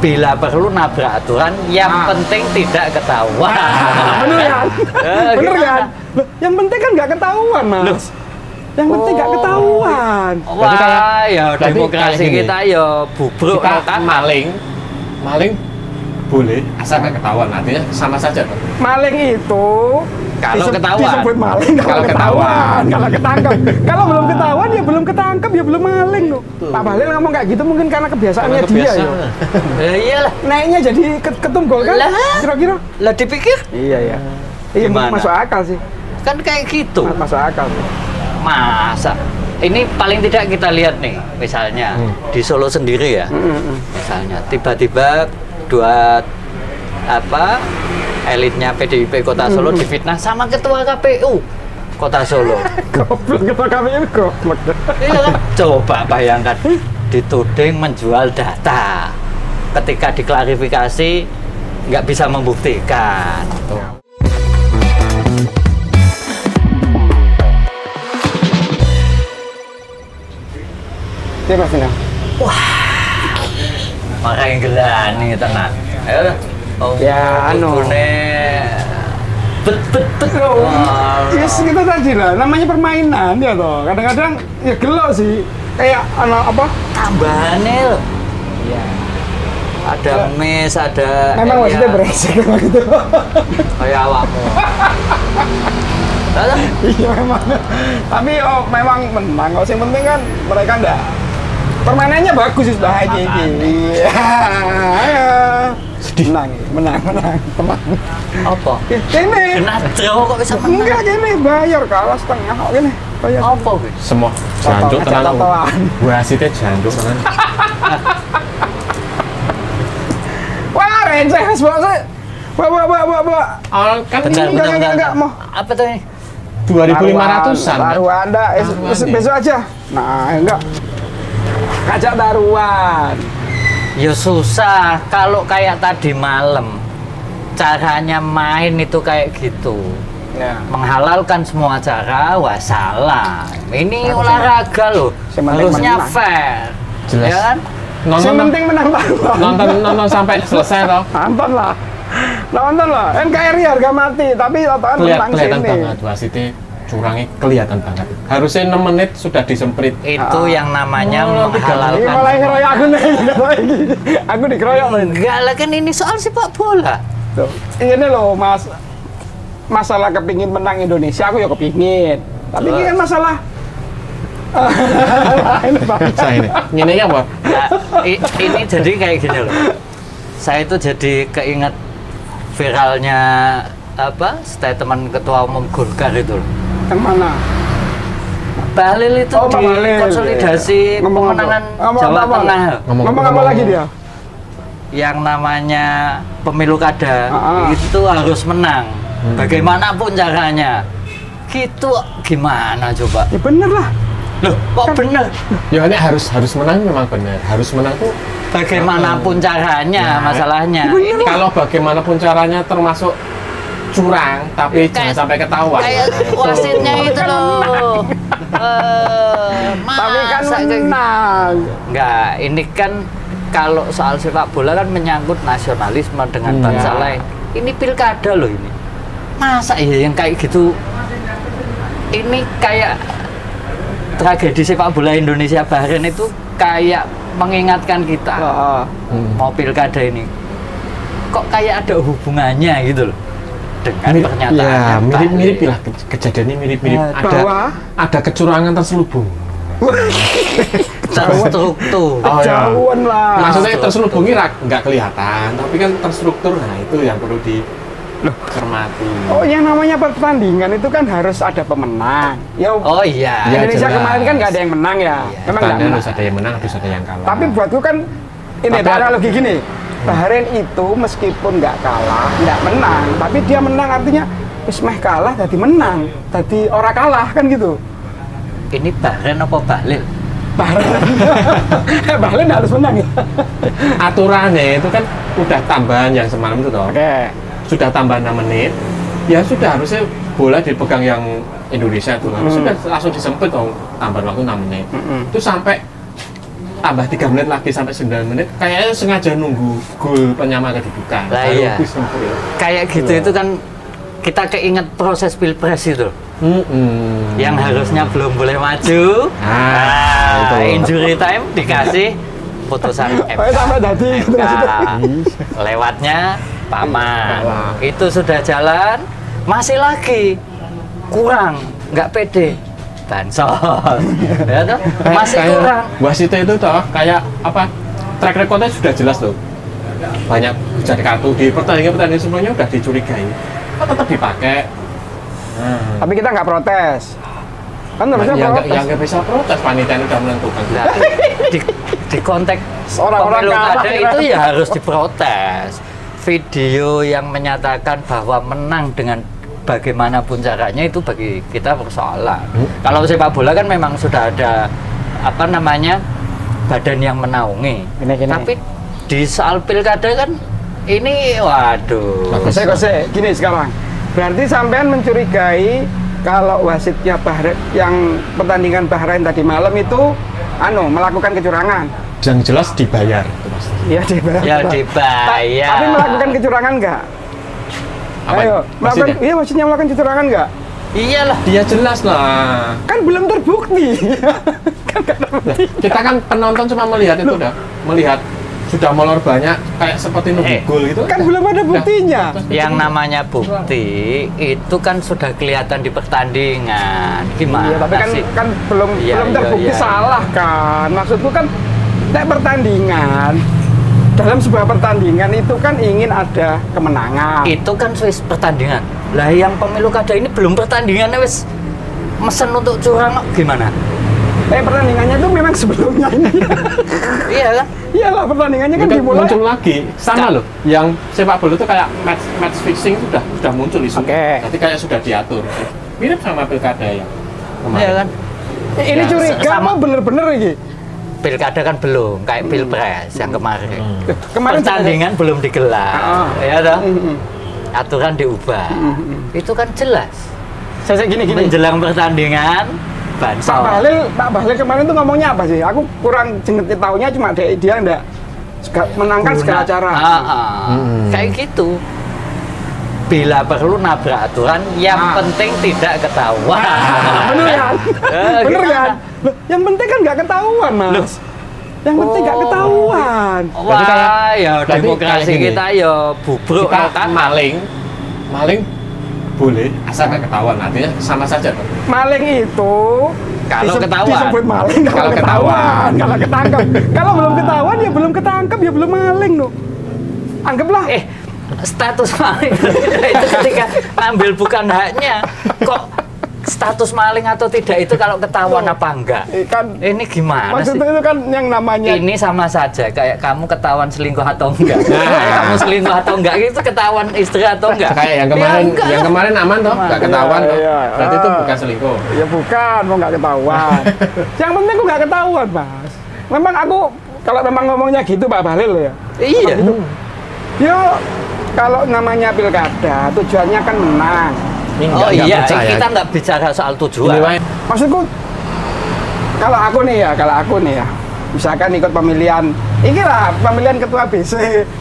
bila perlu nabrak aturan, yang penting tidak ketahuan. Bener kan? Bener kan? Loh, yang penting kan nggak ketahuan, Mas. Loh. Yang penting nggak ketahuan. Wah, ya berarti demokrasi kayak gini. kita ya bubruk Kita kan. maling boleh asal nggak ketahuan, artinya sama saja dong. Maling itu Kalau ketahuan. disebut maling kalau ketahuan, kalau ketangkep. Kalau belum ketahuan ya belum ketangkep, ya belum maling loh. Pak Bahlil ngomong kayak gitu mungkin karena kebiasaannya Karena dia ya. Ya iyalah. Naiknya jadi ketumbol kan? Lah. Kira-kira? Lah dipikir Iya ya. Iya Gimana? masuk akal sih. kan kayak gitu. Masuk akal sih. Masa ini paling tidak kita lihat nih, misalnya di Solo sendiri ya, misalnya tiba-tiba dua elitnya PDIP Kota Solo difitnah sama ketua KPU Kota Solo. Goblok ketua KPU goblok. Iya kan? Coba bayangkan dituding menjual data, ketika diklarifikasi nggak bisa membuktikan. Iya Mas Dina. Makanya gelani tenan. Ayo, Ya, anu. bet. Yes, kita tadi lah, namanya permainan ya toh. Kadang-kadang ya gelo sih. Kayak apa? Tambahannya loh. Iya. Ada mes, ada. Memang maksudnya beresek memang gitu. Kayak awakmu. Tahu? Iya memang. Tapi memang menang. Yang penting kan mereka enggak. Permainannya bagus sih sudah aja ini. Iya. Menang, tenang. Apa? Gini. Kena draw kok bisa menang? Enggak gini, bayar kalah setengah kok gini. Bayar. Apa gue? Semua jancuk Ngajak tenang. totoan. Wasitnya jancuk tenang. Wah, receh Mas Bos. Bawa. Kan Enggak mau. Apa tuh ini? 2.500-an. Baru Anda besok aja. Nah, enggak. Ngajak taruhan. Ya susah kalau kayak tadi malam. Caranya main itu kayak gitu. Ya. Menghalalkan semua cara, wah salah. Ini olahraga loh. Harusnya menang. fair. Jelas. Ya kan? Yang penting menang taruhan. Nonton sampai selesai toh. Nonton lah. NKRI harga mati, tapi totoan menang Kelihatan sini. banget wasitnya curangnya kelihatan banget. Harusnya 6 menit sudah disemprit. Itu yang namanya Ini menghalalkan. malah ngeroyok aku nih. Aku dikeroyok loh. Enggak lah, kan ini soal sepak bola. Tuh. Ini loh Mas, masalah kepingin menang Indonesia aku ya kepingin. Tapi ini kan masalah ini Saya ini apa? Nah, ini jadi kayak gini loh. Saya itu jadi keinget viralnya statement ketua umum Golkar itu loh. yang mana? Bahlil itu Pak di Bahlil, konsolidasi iya. Ngomong apa? pemenangan Ngomong Jawa apa? Tengah. Ngomong apa lagi dia? Yang namanya pemilu kada Ah. itu harus menang bagaimanapun caranya. Gitu gimana coba? Ya bener lah. Loh, kok bener? Ya ini harus menang memang benar. Harus menang tuh Bagaimanapun caranya masalahnya. Ini kalau bagaimanapun caranya termasuk curang, tapi jangan sampai ketahuan. kayak wasitnya itu loh. Tapi kan masa kayak- menang. Enggak, ini kan kalau soal sepak bola kan menyangkut nasionalisme dengan bangsa lain. Ini pilkada loh ini. Masa ya yang kayak gitu? Ini kayak tragedi sepak bola Indonesia Bahrain itu kayak mengingatkan kita mau pilkada ini. Kok kayak ada hubungannya gitu loh dengan pernyataan Ya, yang mirip-mirip Bahlil. lah kejadiannya mirip-mirip. Bahwa Ada kecurangan terselubung. terstruktur. Oh, ya. kejauhan lah. Maksudnya terselubungi nggak kelihatan, tapi kan terstruktur. Nah itu yang perlu dicermati. Oh, yang namanya pertandingan itu kan harus ada pemenang. Ya, Oh iya. Ya, Indonesia jelas. kemarin kan nggak ada yang menang ya. Memang nggak Tanda menang. harus ada yang menang, harus ada yang kalah. Tapi buatku kan ini Tapi- analogi gini. Bahrain itu meskipun nggak kalah, nggak menang, tapi dia menang artinya wis meh kalah jadi menang, jadi ora kalah kan gitu. Ini Bahrain apa Bahlil? Bahrain harus menang ya. aturannya itu kan udah tambahan yang semalam itu toh. Oke. Sudah tambah 6 menit. Ya sudah harusnya bola dipegang yang Indonesia tuh. Sudah langsung disempit dong tambahan waktu 6 menit. Itu sampai tambah 3 menit lagi sampai 9 menit, kayaknya sengaja nunggu gol penyama kedudukan. Lah Baru iya. bis sempurna. Kayak gitu itu kan kita keinget proses pilpres itu. Yang harusnya belum boleh maju. itu. Injury time dikasih putusan MK. sampai tadi gitu maksudnya. Lewatnya paman. Itu sudah jalan, masih lagi kurang, nggak pede. Bansos. Ya toh? Masih Kayak kurang. wasit itu toh kayak apa? Track recordnya sudah jelas loh. Banyak jadi kartu di pertandingan sebelumnya udah dicurigai. Kok tetap dipakai? Tapi kita nggak protes. Kan harusnya protes. yang nggak bisa protes, panitia udah menentukan. Nah, di konteks Orang-orang pemilu kalah, kada ya. itu ya harus diprotes. Video yang menyatakan bahwa menang dengan bagaimanapun caranya itu bagi kita persoalan. Kalau sepak bola kan memang sudah ada apa namanya badan yang menaungi. Gini. Tapi di soal pilkada kan ini waduh. Kose, gini sekarang. Berarti sampean mencurigai kalau wasitnya Bahrain yang pertandingan Bahrain tadi malam itu melakukan kecurangan. Yang jelas dibayar itu pasti. Iya dibayar. Ya dibayar. Tapi melakukan kecurangan nggak? Apa? Ayo, Maksudnya? iya wasitnya melakukan kecurangan nggak? Iyalah. Dia jelas lah. Kan belum terbukti. Kan nggak terbukti. Kita kan penonton cuma melihat itu udah, melihat sudah molor banyak kayak seperti nunggu gol gitu. Kan belum ada buktinya. Yang namanya bukti itu kan sudah kelihatan di pertandingan. Gimana Iya, tapi sih? kan belum Iya, terbukti iya. salah kan. Maksudku kan pertandingan dalam sebuah pertandingan itu kan ingin ada kemenangan. Itu kan Swiss pertandingan. Lah yang pemilu kada ini belum pertandingannya wis mesen untuk curang gimana? Pertandingannya itu memang sebelumnya ini. Iya kan? Iyalah pertandingannya kan Ini kan dimulai. muncul lagi sama loh. Yang sepak bola itu kayak match fixing sudah muncul isu. Oke. Jadi kayak sudah diatur. Mirip sama pilkada yang kemarin. Iya kan? Ini Ya, curiga sama- apa bener-bener ini? Pilkada kan belum kayak pilpres yang kemarin. Kemarin Pertandingan belum digelar. Ya toh? Aturan diubah. Itu kan jelas. saya gini. Menjelang pertandingan bansos. Pak Bahlil kemarin tuh ngomongnya apa sih? Aku kurang jenget taunya cuma dia enggak menangkan segala cara. Kayak gitu. Bila perlu nabrak aturan, yang penting tidak ketahuan. Bener kan? Bener gimana? kan? Loh, yang penting kan nggak ketahuan, Mas. Yang penting nggak ketahuan. Wah, ya berarti demokrasi kayak gini. kita ya bubruk Kita kan. maling boleh asal nggak ketahuan, artinya sama saja tuh. Maling itu Kalau ketahuan. disebut maling kalau Kalau ketahuan, ketahuan. kalau ketangkep. Kalau belum ketahuan ya belum ketangkep ya belum maling loh. Anggaplah Status maling itu ketika ambil bukan haknya. Kok status maling atau tidak itu kalau ketahuan apa enggak? kan Ini gimana sih? maksudnya itu kan yang namanya Ini sama saja kayak kamu ketahuan selingkuh atau enggak. Kamu selingkuh atau enggak itu ketahuan istri atau enggak? Kayak yang kemarin, Ya, enggak. yang kemarin aman toh, nggak ketahuan toh. Iya. Berarti itu bukan selingkuh. ya bukan mau nggak ketahuan. Yang penting aku nggak ketahuan, Mas. Memang aku kalau memang ngomongnya gitu Pak Bahlil ya. Iya. Yo kalau namanya pilkada tujuannya kan menang. Oh Nggak iya, percaya. kita nggak bicara soal Ini, tujuan. Pak. Maksudku kalau aku nih ya, misalkan ikut pemilihan, ini lah pemilihan ketua BC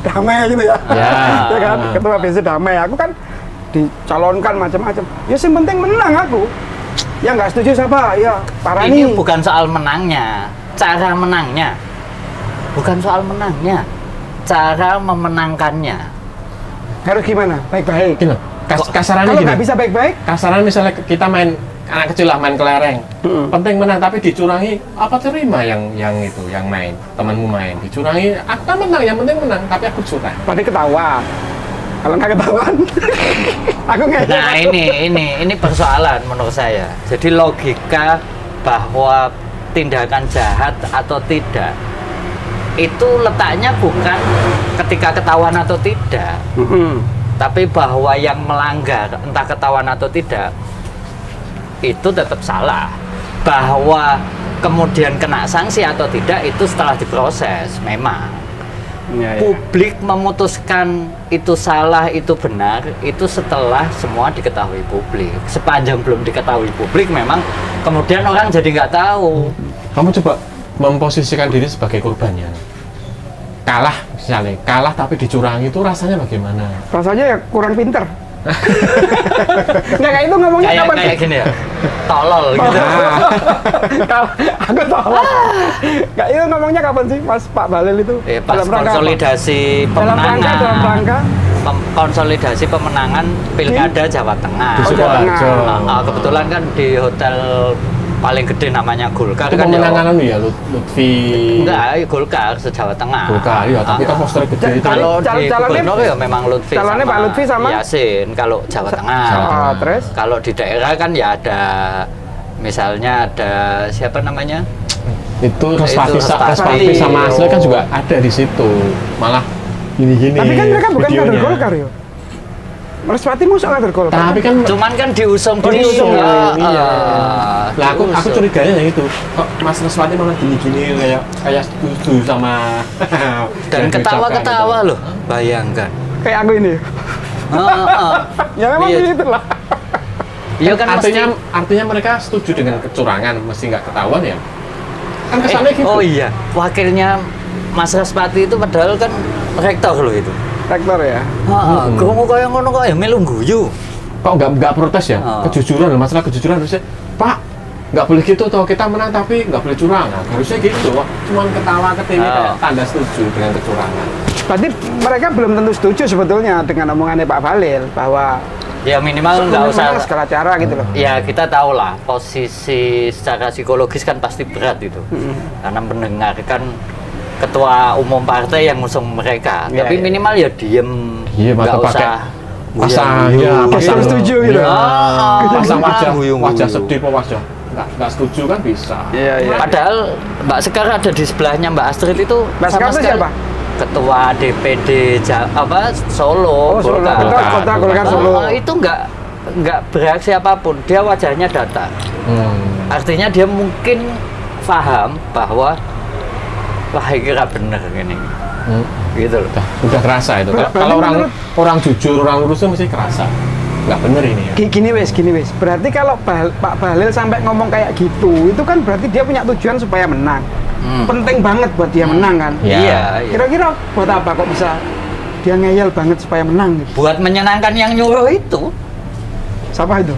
damai gitu ya. Ya. Ya kan, ketua BC damai. Aku kan dicalonkan macam-macam. Ya yang penting menang aku. Yang nggak setuju siapa? Ya Parani. Ini bukan soal menangnya, cara menangnya. Bukan soal menangnya, cara memenangkannya. Harus gimana? Baik-baik. Gini, kasarannya Kalau gini. nggak bisa baik-baik, Kasaran misalnya kita main anak kecil lah main kelereng, penting menang tapi dicurangi, apa terima yang itu yang main temanmu main dicurangi, aku kan menang, yang penting menang tapi aku curang. berarti ketahuan. Kalau nggak ketahuan, aku nggak. Nah ini persoalan menurut saya. Jadi logika bahwa tindakan jahat atau tidak itu letaknya bukan ketika ketahuan atau tidak, tapi bahwa yang melanggar entah ketahuan atau tidak itu tetap salah. Bahwa kemudian kena sanksi atau tidak itu setelah diproses memang. Ya. Publik memutuskan itu salah, itu benar, itu setelah semua diketahui publik. Sepanjang belum diketahui publik, memang kemudian orang jadi nggak tahu. Kamu coba memposisikan diri sebagai korbannya. Kalah misalnya, kalah tapi dicurangi itu rasanya bagaimana? Rasanya ya kurang pinter. Nggak, kayak itu ngomongnya kapan? Kayak gini ya, tolol gitu. Aku tolol. Nggak, itu ngomongnya kapan sih, Mas Pak Bahlil itu? Pas konsolidasi pemenangan. Dalam rangka konsolidasi pemenangan Pilkada Jawa Tengah. Di Sukoharjo. Kebetulan kan di hotel paling gede namanya Golkar itu kan pemenangan ya Lutfi. Enggak, Golkar se-Jawa Tengah. Golkar ya, tapi kan poster gede itu. Kalau di gubernur ya memang Lutfi calonnya Pak Lutfi sama Yasin kalau Jawa Tengah. Terus kalau di daerah kan ya ada misalnya ada siapa namanya? Itu Respati sama Asli kan juga ada di situ. Malah gini-gini. Tapi kan mereka bukan kader Golkar ya. Respati musuh kader Golkar. Tapi kan cuman kan diusung iya. Lah aku curiganya yang itu. Kok Mas Respati malah gini-gini kayak setuju sama dan ketawa-ketawa loh. Bayangkan. Kayak aku ini. Ya memang gitu lah. Iya kan artinya mereka setuju dengan kecurangan, mesti nggak ketahuan ya? Kan kesannya gitu. Oh iya, wakilnya Mas Respati itu padahal kan rektor loh itu. Rektor ya? Kamu kaya ngono kok ya melu guyu. Kok nggak protes ya? Kejujuran, masalah kejujuran harusnya, Pak, nggak boleh gitu toh, kita menang tapi nggak boleh curang. Nah, harusnya gitu, cuma ketawa ketimi kayak tanda setuju dengan kecurangan. Berarti mereka belum tentu setuju sebetulnya dengan omongannya Pak Bahlil bahwa ya minimal nggak usah segala cara gitu loh. Ya kita tahu lah posisi secara psikologis kan pasti berat itu, karena mendengarkan ketua umum partai yang ngusung mereka. Tapi minimal ya diem, nggak usah pasang setuju gitu. Pasang wajah sedih, wajah nggak setuju kan bisa. Padahal Mbak Sekar ada di sebelahnya Mbak Astrid itu. Mbak Sekar itu siapa? Ketua DPD Solo, Kota Golkar Solo. Itu nggak bereaksi apapun, dia wajahnya datar. Artinya dia mungkin paham bahwa wah kira bener gini, gitu loh. Udah kerasa itu. Kalau orang jujur, orang lurus itu mesti kerasa. Nggak bener ini ya. Gini wes. Berarti kalau Pak Bahlil sampai ngomong kayak gitu, itu kan berarti dia punya tujuan supaya menang. Penting banget buat dia menang kan? Iya. Kira-kira buat apa kok bisa dia ngeyel banget supaya menang? Gitu? Buat menyenangkan yang nyuruh itu. Siapa itu?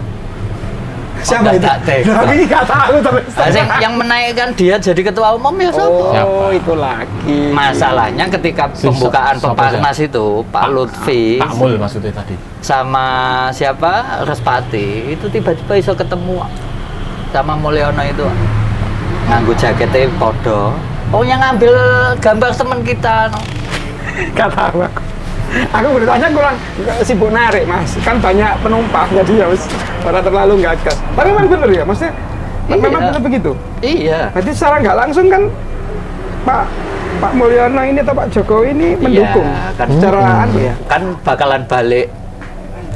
Siapa itu? Tapi nggak tahu terus. Yang menaikkan dia jadi ketua umum ya siapa? Oh, itu lagi. Masalahnya ketika pembukaan Peparnas itu Pak Lutfi, Pak Mul maksudnya tadi, sama siapa Respati itu tiba-tiba iso ketemu sama Mulyono itu nganggo jaketnya podo. Oh yang ngambil gambar teman kita. Gak tahu aku. Aku beritanya kurang sibuk narik mas, kan banyak penumpang jadi ya mas pada terlalu nggak gas. Tapi memang bener ya, maksudnya memang bener begitu. Iya. Berarti secara nggak langsung kan Pak Mulyono ini atau Pak Jokowi ini mendukung kan, secara ya. Kan bakalan balik.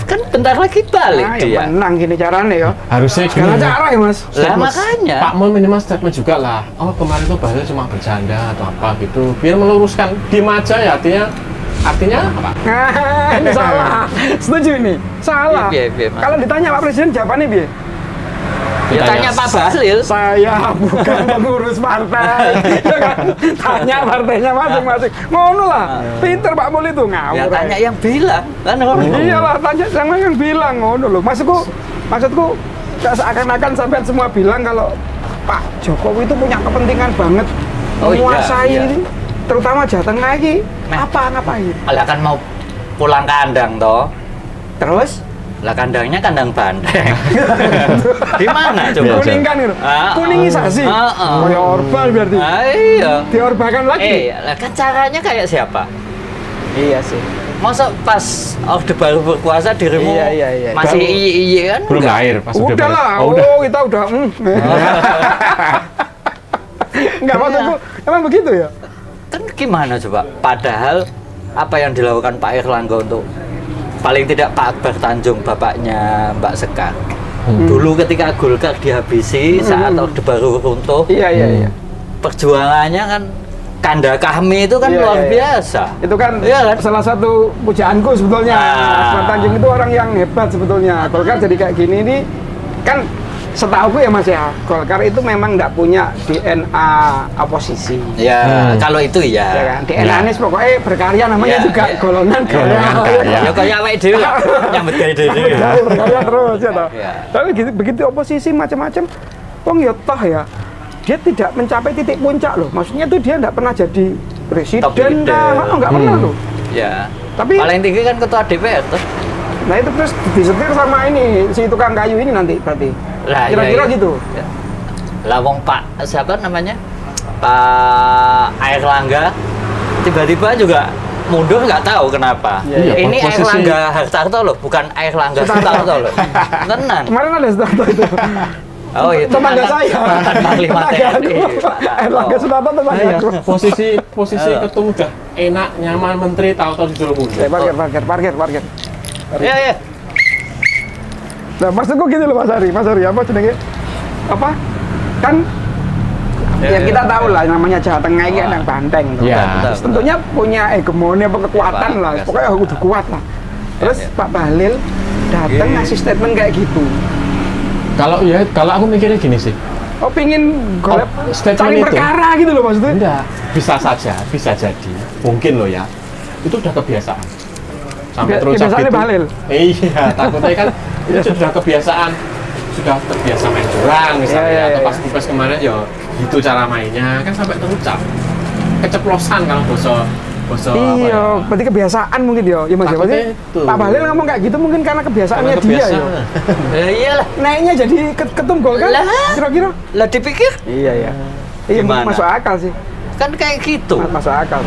Kan bentar lagi balik dia. Menang gini caranya ya. Harusnya segala cara ya mas. Lah makanya. Pak Mul minimal statement juga lah. Oh kemarin tuh Bahlil cuma bercanda atau apa gitu. Biar meluruskan, diem aja ya artinya apa? Ini salah. Setuju ini? Salah. Kalau ditanya Pak Presiden jawabannya biar. Ya tanya Pak Bahlil. Saya bukan pengurus partai. Ya kan? Tanya partainya masing-masing. Ngono lah. Pinter Pak Mul itu ngawur. Ya tanya yang bilang. Kan iyalah, tanya yang bilang ngono loh. Maksudku seakan-akan sampai semua bilang kalau Pak Jokowi itu punya kepentingan banget menguasai ini, terutama Jawa Tengah ini. Ngapain? Lah kan mau pulang kandang toh. Terus? Lah kandangnya kandang Bandeng. Di mana coba? Kuning kan gitu. Kuningisasi. Kayak Orban berarti. Iya. Diorbakan lagi. Lah kan caranya kayak siapa? Iya sih. Masa pas Orde Baru berkuasa dirimu masih iya kan? Belum lahir pas udah lah. Kita udah enggak maksudku emang begitu ya? Kan gimana coba? Padahal apa yang dilakukan Pak Erlangga untuk paling tidak Pak Akbar Tanjung bapaknya Mbak Sekar dulu ketika Golkar dihabisi saat Orde Baru runtuh, perjuangannya kan kanda kami itu kan luar biasa. Itu kan salah satu pujaanku sebetulnya. Akbar Tanjung itu orang yang hebat sebetulnya. Golkar jadi kayak gini ini kan setahuku ya Mas ya, Golkar itu memang nggak punya DNA oposisi. Ya, kalau itu Ya ya. kan, DNA-nya pokoknya berkarya namanya Ya, juga ya. golongan Ya kayak awake dhewe lah. Nyambut gawe dhewe. berkarya terus ya toh. Ya. Tapi begitu oposisi macam-macam, wong ya toh ya, dia tidak mencapai titik puncak loh. Maksudnya tuh dia nggak pernah jadi Top presiden leader. nggak pernah loh. Ya. Tapi Paling tinggi kan ketua DPR tuh. nah itu terus disetir sama ini si tukang kayu ini nanti berarti. Lah, Kira-kira iya, iya. gitu. Ya. Lah wong Pak siapa namanya? Pak Airlangga tiba-tiba juga mundur nggak tahu kenapa. Iya, Ini posisi- Airlangga Hartarto loh, bukan Airlangga Sutarto loh. Tenan. Kemarin ada Sutarto itu. Oh itu Tetangga saya. mantan Panglima Tetangga TNI. aku. Erlangga Sutarto tetangga Iya, aku. posisi ketemu udah enak, nyaman, menteri, tahu-tahu disuruh mundur. Parkir. Ya ya. Nah, maksudku gini loh Mas Ari, apa jenenge? Apa? Kan ya kita tahu lah namanya Jawa Tengah ini yang banteng. tuh. Iya. Terus tentunya punya hegemoni apa kekuatan Pak, lah. Pak. Pokoknya udah kuat lah. Terus ya. Pak Bahlil datang ngasih statement kayak gitu. Kalau aku mikirnya gini sih. Oh pingin golep statement cari itu. perkara gitu loh maksudnya. Enggak, bisa saja, bisa jadi. Mungkin loh ya. Itu udah kebiasaan. Sampai terus Kebiasaannya Bahlil. Iya, takutnya kan itu sudah kebiasaan. Sudah terbiasa main curang misalnya Iya, atau iya. pas Pilpres kemarin ya gitu cara mainnya kan sampai terucap. Keceplosan kalau boso apa ya. Iya, berarti kebiasaan mungkin ya. Ya Mas, Takutnya berarti itu. Pak Bahlil ngomong kayak gitu mungkin karena kebiasaannya Karena dia ya. kebiasaan. Ya iyalah. Naiknya jadi ketum Golkar Lah. kira-kira. Lah dipikir Iya ya. Iya Gimana? masuk akal sih. kan kayak gitu. Masuk akal.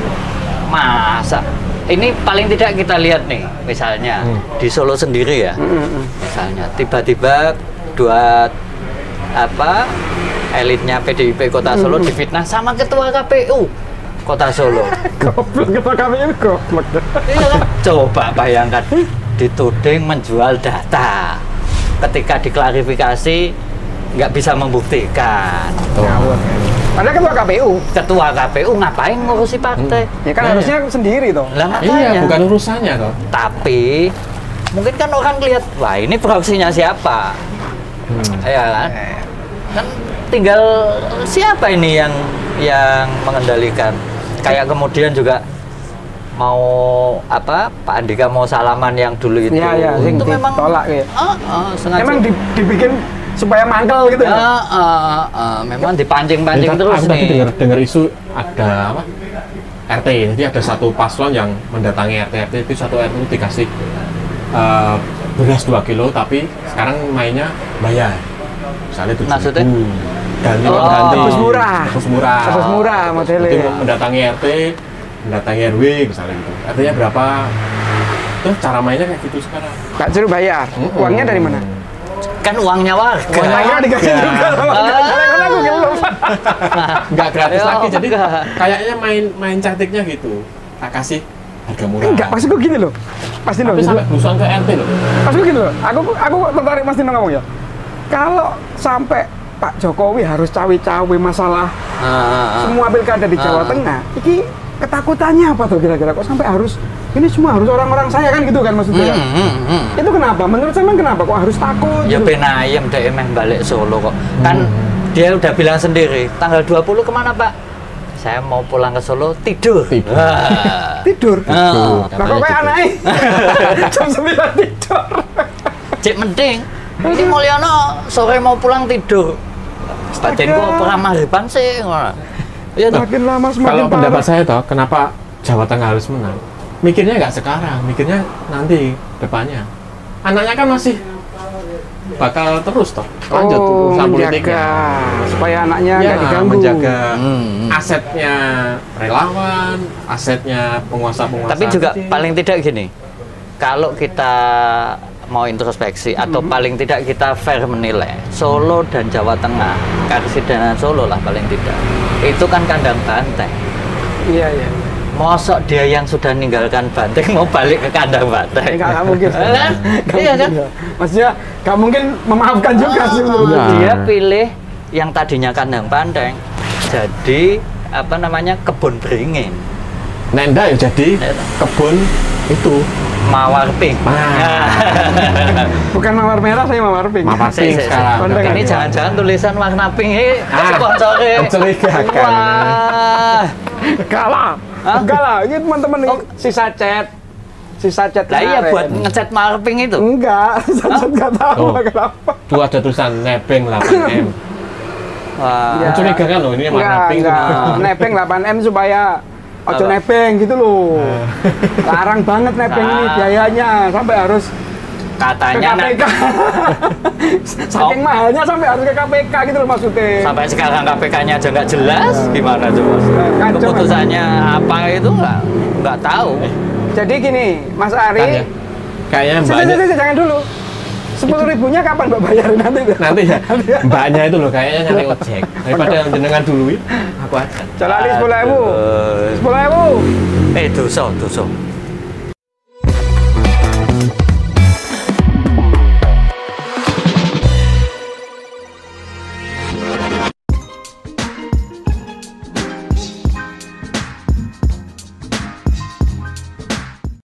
Masa ini paling tidak kita lihat nih, misalnya di Solo sendiri ya, misalnya tiba-tiba dua elitnya PDIP Kota Solo difitnah sama ketua KPU Kota Solo. Goblok ketua kami ini goblok. Iya kan? Coba bayangkan dituding menjual data, ketika diklarifikasi nggak bisa membuktikan. Ngawur. Padahal ketua KPU. Ketua KPU ngapain ngurusi partai? Ya kan Nah, harusnya sendiri toh. Lah makanya. Iya, bukan urusannya toh. Tapi mungkin kan orang lihat, wah ini proksinya siapa? Ya kan? Kan tinggal siapa ini yang mengendalikan? Kayak kemudian juga mau Pak Andika mau salaman yang dulu itu. Iya, itu memang ditolak ya. sengaja. Emang dibikin supaya mangkel gitu ya. Memang dipancing-pancing terus aku tadi nih. dengar isu ada apa? RT, jadi ada satu paslon yang mendatangi RT itu satu RT itu dikasih beras 2 kilo tapi sekarang mainnya bayar. Misalnya 7.000. Maksudnya? Ganti Oh, ganti. tebus murah. Tebus murah. Tebus murah modelnya. Jadi mendatangi RT, mendatangi RW misalnya gitu. Artinya berapa? Tuh cara mainnya kayak gitu sekarang. Gak suruh bayar. Uangnya dari mana? Kan uangnya warga. Uangnya dikasih Ya. juga. Karena aku ngeluh. Nggak gratis Ya, lagi, jadi enggak. kayaknya main cantiknya gitu. Tak kasih harga murah. Enggak, maksudku gini loh. Pasti loh. Tapi gitu. sampai berusaha ke RT loh. Maksudku gini loh. Aku tertarik Mas Dino ngomong ya. Kalau sampai Pak Jokowi harus cawe-cawe masalah semua pilkada di Jawa Tengah, iki ketakutannya apa tuh kira-kira? Kok sampai harus ini semua harus orang-orang saya kan gitu kan maksudnya? Itu kenapa? Menurut saya kenapa kok harus takut? Ya gitu? ben ayem dek emeh balik Solo kok. Kan dia udah bilang sendiri, tanggal 20 kemana Pak? Saya mau pulang ke Solo tidur. Tidur. Wah. Tidur. Ah. Nah kok kayak anaknya jam 9 tidur. Cek mending. Ini Mulyono sore mau pulang tidur. Batin kok pramariban sih ngono. Iya toh. Makin lama semakin Kalau pendapat parah. saya toh, kenapa Jawa Tengah harus menang? Mikirnya nggak sekarang, mikirnya nanti depannya. Anaknya kan masih bakal terus toh lanjut urusan politiknya. supaya anaknya Ya, nggak diganggu. menjaga Hmm. asetnya relawan, asetnya penguasa-penguasa. Tapi juga kecil. paling tidak gini. Kalau kita mau introspeksi atau paling tidak kita fair menilai Solo dan Jawa Tengah, Karesidenan Solo lah paling tidak. Itu kan kandang banteng. Iya iya. Mosok dia yang sudah ninggalkan banteng mau balik ke kandang banteng. Nggak mungkin. Kan? Nggak Iya kan? mungkin. Maksudnya nggak mungkin memaafkan juga sih menurut Iya. aku. Dia pilih yang tadinya kandang banteng jadi kebun beringin. Nek ndak ya jadi kebun itu Mawar pink. Bukan mawar merah, saya mawar pink. mawar pink sekarang. Ini jangan-jangan tulisan warna pink ini sponsornya. Mencurigakan. Wah. Enggak lah, ini teman-teman nih, sisa cat Lah iya kemarin. buat ngecat mawar pink itu. Enggak, nggak tahu Oh. kenapa. Tuh ada tulisan nebeng 8M. Wah. Ya. Mencurigakan loh, ini warna pink. Nebeng 8M supaya ojo Apa? nebeng gitu loh. Larang banget nebeng ini biayanya, sampai harus ke Katanya KPK. Saking mahalnya sampai harus ke KPK gitu loh maksudnya. sampai sekarang KPK-nya aja nggak jelas, gimana coba? Kacau. Keputusannya apa itu nggak tahu. Jadi gini, Mas Kan ya. Ari, Kayaknya mbaknya jangan dulu. 10.000-nya kapan Mbak bayarin nanti? nanti ya mbaknya itu loh kayaknya nyari ojek daripada yang jenengan dulu aku aja. Jalani 10.000. Aduh. 10.000. Dosa.